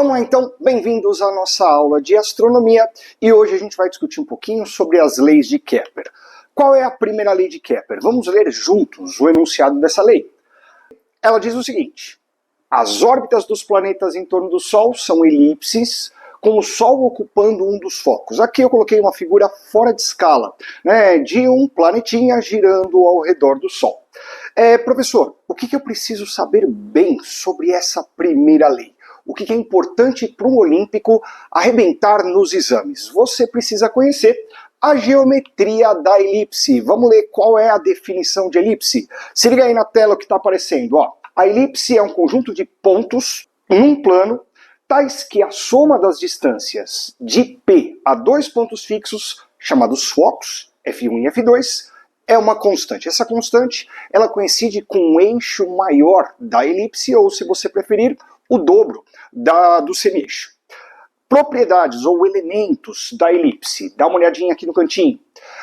Vamos lá então, bem-vindos à nossa aula de astronomia e hoje a gente vai discutir um pouquinho sobre as leis de Kepler. Qual é a primeira lei de Kepler? Vamos ler juntos o enunciado dessa lei. Ela diz o seguinte: as órbitas dos planetas em torno do Sol são elipses, com o Sol ocupando um dos focos. Aqui eu coloquei uma figura fora de escala, de um planetinha girando ao redor do Sol. Professor, o que eu preciso saber bem sobre essa primeira lei? O que é importante para um olímpico arrebentar nos exames? Você precisa conhecer a geometria da elipse. Vamos ler qual é a definição de elipse? Se liga aí na tela o que está aparecendo. Ó. A elipse é um conjunto de pontos num plano, tais que a soma das distâncias de P a dois pontos fixos, chamados focos, F1 e F2, é uma constante. Essa constante ela coincide com o eixo maior da elipse, ou se você preferir, o dobro do semi-eixo. Propriedades ou elementos da elipse. Dá uma olhadinha aqui no cantinho.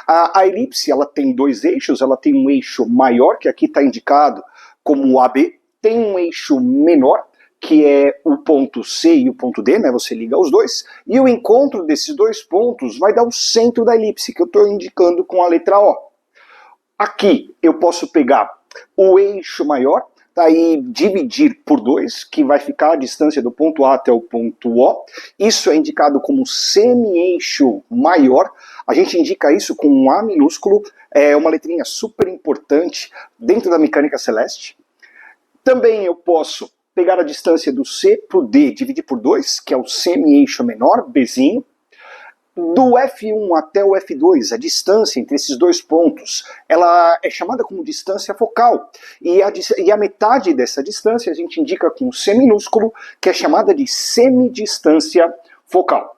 A elipse ela tem dois eixos, ela tem um eixo maior, que aqui está indicado como AB, tem um eixo menor, que é o ponto C e o ponto D, você liga os dois, e o encontro desses dois pontos vai dar o centro da elipse, que eu estou indicando com a letra O. Aqui eu posso pegar o eixo maior, e dividir por 2, que vai ficar a distância do ponto A até o ponto O. Isso é indicado como semi-eixo maior. A gente indica isso com um A minúsculo, é uma letrinha super importante dentro da mecânica celeste. Também eu posso pegar a distância do C para o D, dividir por 2, que é o semi-eixo menor, Bzinho. Do F1 até o F2, a distância entre esses dois pontos, ela é chamada como distância focal. E a metade dessa distância a gente indica com C minúsculo, que é chamada de semidistância focal.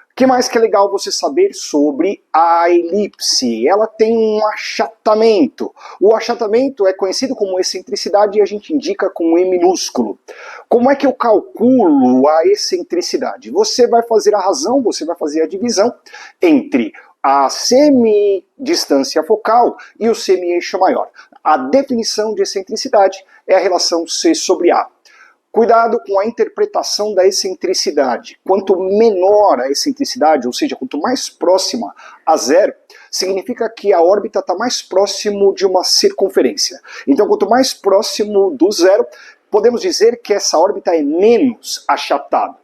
O que mais que é legal você saber sobre a elipse? Ela tem um achatamento. O achatamento é conhecido como excentricidade e a gente indica com E minúsculo. Como é que eu calculo a excentricidade? Você vai fazer a razão, você vai fazer a divisão entre a semidistância focal e o semi-eixo maior. A definição de excentricidade é a relação C sobre A. Cuidado com a interpretação da excentricidade. Quanto menor a excentricidade, ou seja, quanto mais próxima a zero, significa que a órbita está mais próximo de uma circunferência. Então, quanto mais próximo do zero, podemos dizer que essa órbita é menos achatada.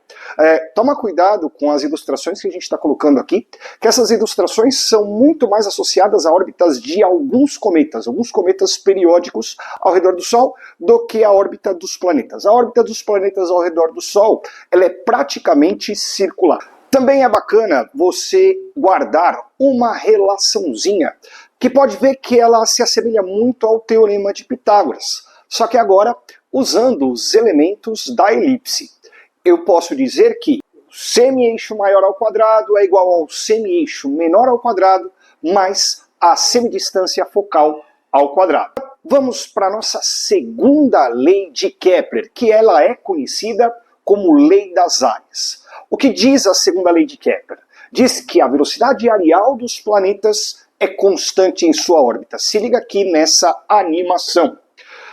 Toma cuidado com as ilustrações que a gente está colocando aqui, que essas ilustrações são muito mais associadas a órbitas de alguns cometas periódicos ao redor do Sol, do que a órbita dos planetas. A órbita dos planetas ao redor do Sol, ela é praticamente circular. Também é bacana você guardar uma relaçãozinha, que pode ver que ela se assemelha muito ao Teorema de Pitágoras, só que agora usando os elementos da elipse. Eu posso dizer que o semi-eixo maior ao quadrado é igual ao semi-eixo menor ao quadrado mais a semidistância focal ao quadrado. Vamos para a nossa segunda lei de Kepler, que ela é conhecida como lei das áreas. O que diz a segunda lei de Kepler? Diz que a velocidade areal dos planetas é constante em sua órbita. Se liga aqui nessa animação.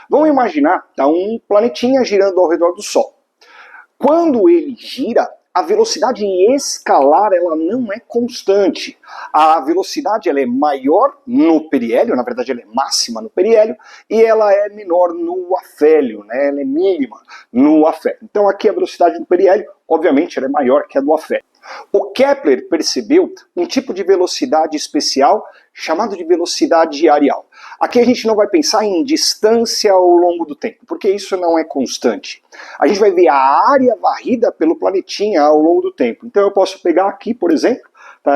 Vamos imaginar um planetinha girando ao redor do Sol. Quando ele gira, a velocidade escalar ela não é constante. A velocidade ela é maior no periélio, na verdade ela é máxima no periélio, e ela é menor no afélio, ela é mínima no afélio. Então aqui a velocidade do periélio, obviamente, ela é maior que a do afélio. O Kepler percebeu um tipo de velocidade especial chamado de velocidade areal. Aqui a gente não vai pensar em distância ao longo do tempo, porque isso não é constante. A gente vai ver a área varrida pelo planetinha ao longo do tempo. Então eu posso pegar aqui, por exemplo,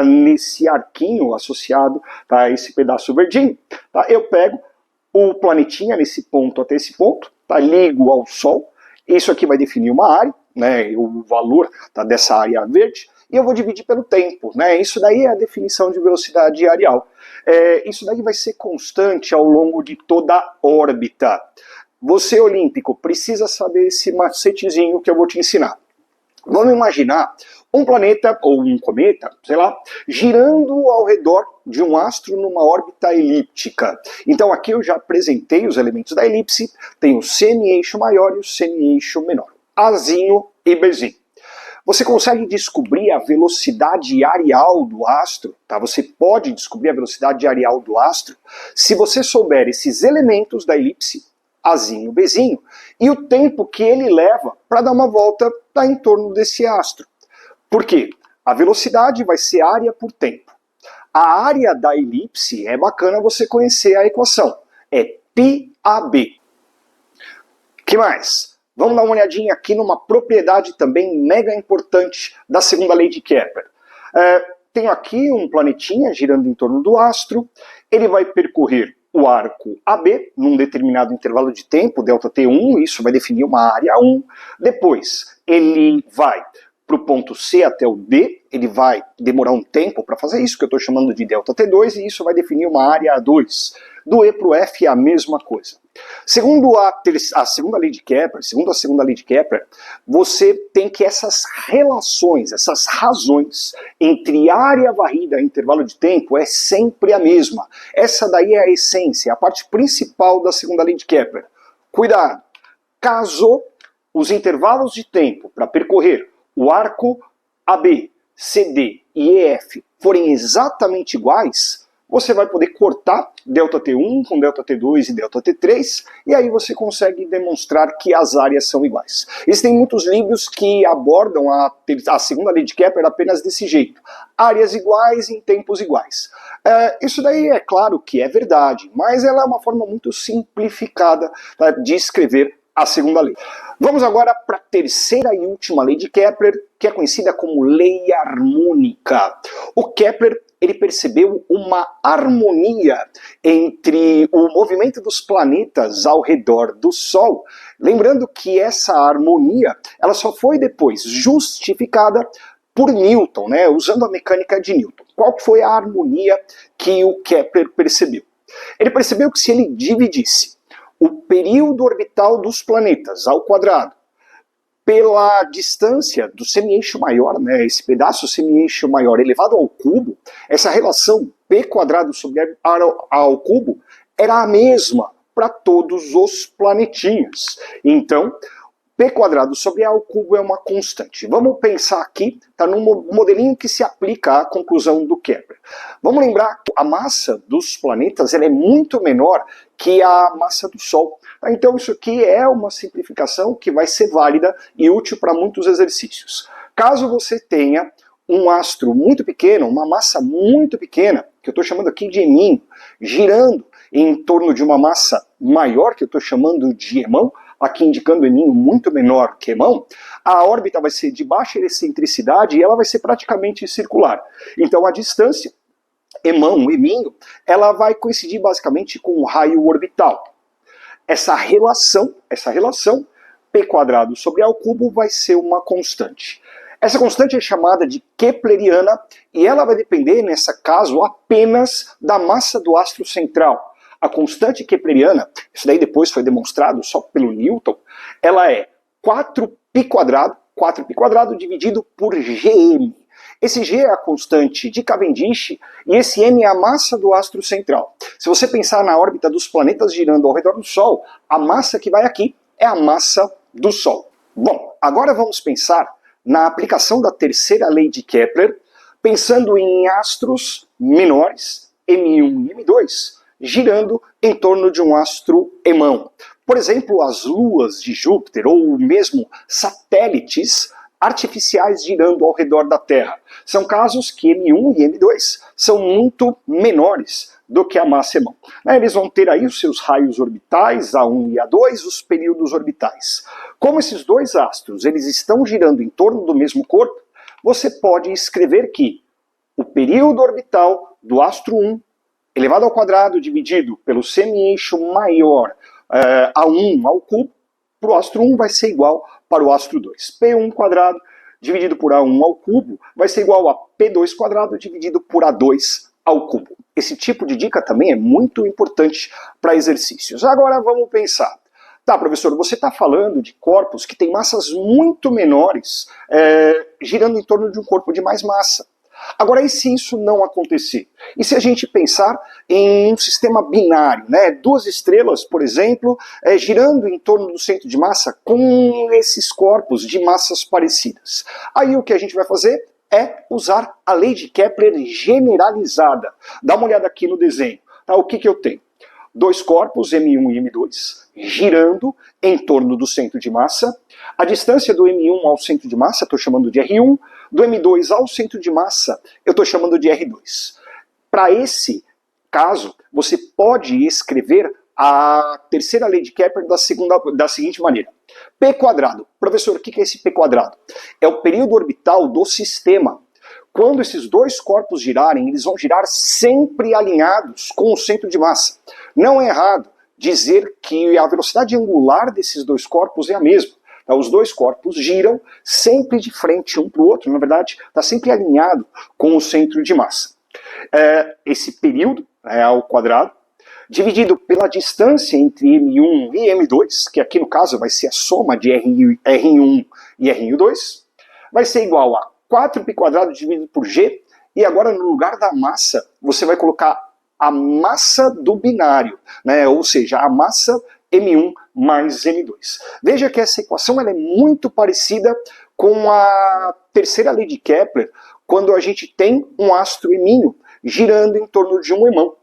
nesse arquinho associado a esse pedaço verdinho, eu pego o planetinha nesse ponto até esse ponto, ligo ao Sol, isso aqui vai definir uma área, o valor dessa área verde, e eu vou dividir pelo tempo. Isso daí é a definição de velocidade areal. Isso daí vai ser constante ao longo de toda a órbita. Você, olímpico, precisa saber esse macetezinho que eu vou te ensinar. Vamos imaginar um planeta, ou um cometa, sei lá, girando ao redor de um astro numa órbita elíptica. Então aqui eu já apresentei os elementos da elipse, tem o semi-eixo maior e o semi-eixo menor. Azinho e Bzinho. Você consegue descobrir a velocidade areal do astro, tá? Você pode descobrir a velocidade areal do astro se você souber esses elementos da elipse, Azinho, Bzinho, e o tempo que ele leva para dar uma volta em torno desse astro. Por quê? A velocidade vai ser área por tempo. A área da elipse, é bacana você conhecer a equação, é πab. Que mais? Vamos dar uma olhadinha aqui numa propriedade também mega importante da segunda lei de Kepler. Tenho aqui um planetinha girando em torno do astro, ele vai percorrer o arco AB num determinado intervalo de tempo, ΔT1, isso vai definir uma área 1. Depois, ele vai para o ponto C até o D, ele vai demorar um tempo para fazer isso, que eu estou chamando de ΔT2, e isso vai definir uma área A2. Do E para o F é a mesma coisa. Segundo a segunda lei de Kepler, você tem que essas relações, essas razões entre área varrida e intervalo de tempo é sempre a mesma. Essa daí é a essência, a parte principal da segunda lei de Kepler. Cuidado! Caso os intervalos de tempo para percorrer o arco AB, CD e EF forem exatamente iguais, você vai poder cortar ΔT1 com ΔT2 e ΔT3, e aí você consegue demonstrar que as áreas são iguais. Existem muitos livros que abordam a segunda lei de Kepler apenas desse jeito. Áreas iguais em tempos iguais. Isso daí é claro que é verdade, mas ela é uma forma muito simplificada de escrever a segunda lei. Vamos agora para a terceira e última lei de Kepler, que é conhecida como lei harmônica. O Kepler ele percebeu uma harmonia entre o movimento dos planetas ao redor do Sol. Lembrando que essa harmonia ela só foi depois justificada por Newton, né, usando a mecânica de Newton. Qual foi a harmonia que o Kepler percebeu? Ele percebeu que se ele dividisse o período orbital dos planetas ao quadrado pela distância do semi-eixo maior, né, esse pedaço semi-eixo maior elevado ao cubo, essa relação p² sobre r ao cubo era a mesma para todos os planetinhas. Então, p² sobre a ao cubo é uma constante. Vamos pensar aqui, está num modelinho que se aplica à conclusão do Kepler. Vamos lembrar que a massa dos planetas ela é muito menor que a massa do Sol. Então isso aqui é uma simplificação que vai ser válida e útil para muitos exercícios. Caso você tenha um astro muito pequeno, uma massa muito pequena, que eu estou chamando aqui de Eminho, girando em torno de uma massa maior, que eu estou chamando de Emão, aqui indicando Eminho muito menor que Emão, a órbita vai ser de baixa excentricidade e ela vai ser praticamente circular. Então a distância Emão, Eminho, ela vai coincidir basicamente com o raio orbital. Essa relação, p² sobre a ao cubo, vai ser uma constante. Essa constante é chamada de kepleriana e ela vai depender, nesse caso, apenas da massa do astro central. A constante kepleriana, isso daí depois foi demonstrado só pelo Newton, ela é 4π² dividido por gm. Esse g é a constante de Cavendish e esse m é a massa do astro central. Se você pensar na órbita dos planetas girando ao redor do Sol, a massa que vai aqui é a massa do Sol. Bom, agora vamos pensar na aplicação da terceira lei de Kepler, pensando em astros menores, M1 e M2, girando em torno de um astro Emão. Por exemplo, as luas de Júpiter ou mesmo satélites artificiais girando ao redor da Terra. São casos que M1 e M2 são muito menores do que a massa Emão. Eles vão ter aí os seus raios orbitais, A1 e A2, os períodos orbitais. Como esses dois astros eles estão girando em torno do mesmo corpo, você pode escrever que o período orbital do astro 1 elevado ao quadrado dividido pelo semi-eixo maior A1 ao cubo, para o astro 1 vai ser igual para o astro 2. P1² dividido por A1 ao cubo vai ser igual a P2² dividido por A2 ao cubo. Esse tipo de dica também é muito importante para exercícios. Agora vamos pensar. Tá, professor, você está falando de corpos que têm massas muito menores girando em torno de um corpo de mais massa. Agora, e se isso não acontecer? E se a gente pensar em um sistema binário, né? Duas estrelas, por exemplo, girando em torno do centro de massa com esses corpos de massas parecidas. Aí o que a gente vai fazer é usar a lei de Kepler generalizada. Dá uma olhada aqui no desenho. Tá? O que eu tenho? Dois corpos, M1 e M2, girando em torno do centro de massa. A distância do M1 ao centro de massa, estou chamando de R1. Do M2 ao centro de massa, eu estou chamando de R2. Para esse caso, você pode escrever a terceira lei de Kepler da seguinte maneira. P quadrado. Professor, o que é esse P quadrado? É o período orbital do sistema. Quando esses dois corpos girarem, eles vão girar sempre alinhados com o centro de massa. Não é errado dizer que a velocidade angular desses dois corpos é a mesma. Os dois corpos giram sempre de frente um para o outro, na verdade, está sempre alinhado com o centro de massa. Esse período ao quadrado, dividido pela distância entre M1 e M2, que aqui no caso vai ser a soma de R1 e R2, vai ser igual a 4π² dividido por G, e agora no lugar da massa, você vai colocar a massa do binário, né? Ou seja, a massa M1 mais M2. Veja que essa equação ela é muito parecida com a terceira lei de Kepler, quando a gente tem um astro M girando em torno de um irmão.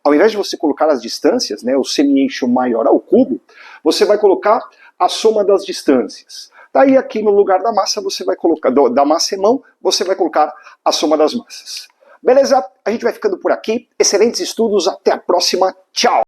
Ao invés de você colocar as distâncias, né, o semi-eixo maior ao cubo, você vai colocar a soma das distâncias. Daí aqui no lugar da massa, você vai colocar, da massa irmão, você vai colocar a soma das massas. Beleza? A gente vai ficando por aqui. Excelentes estudos, até a próxima. Tchau!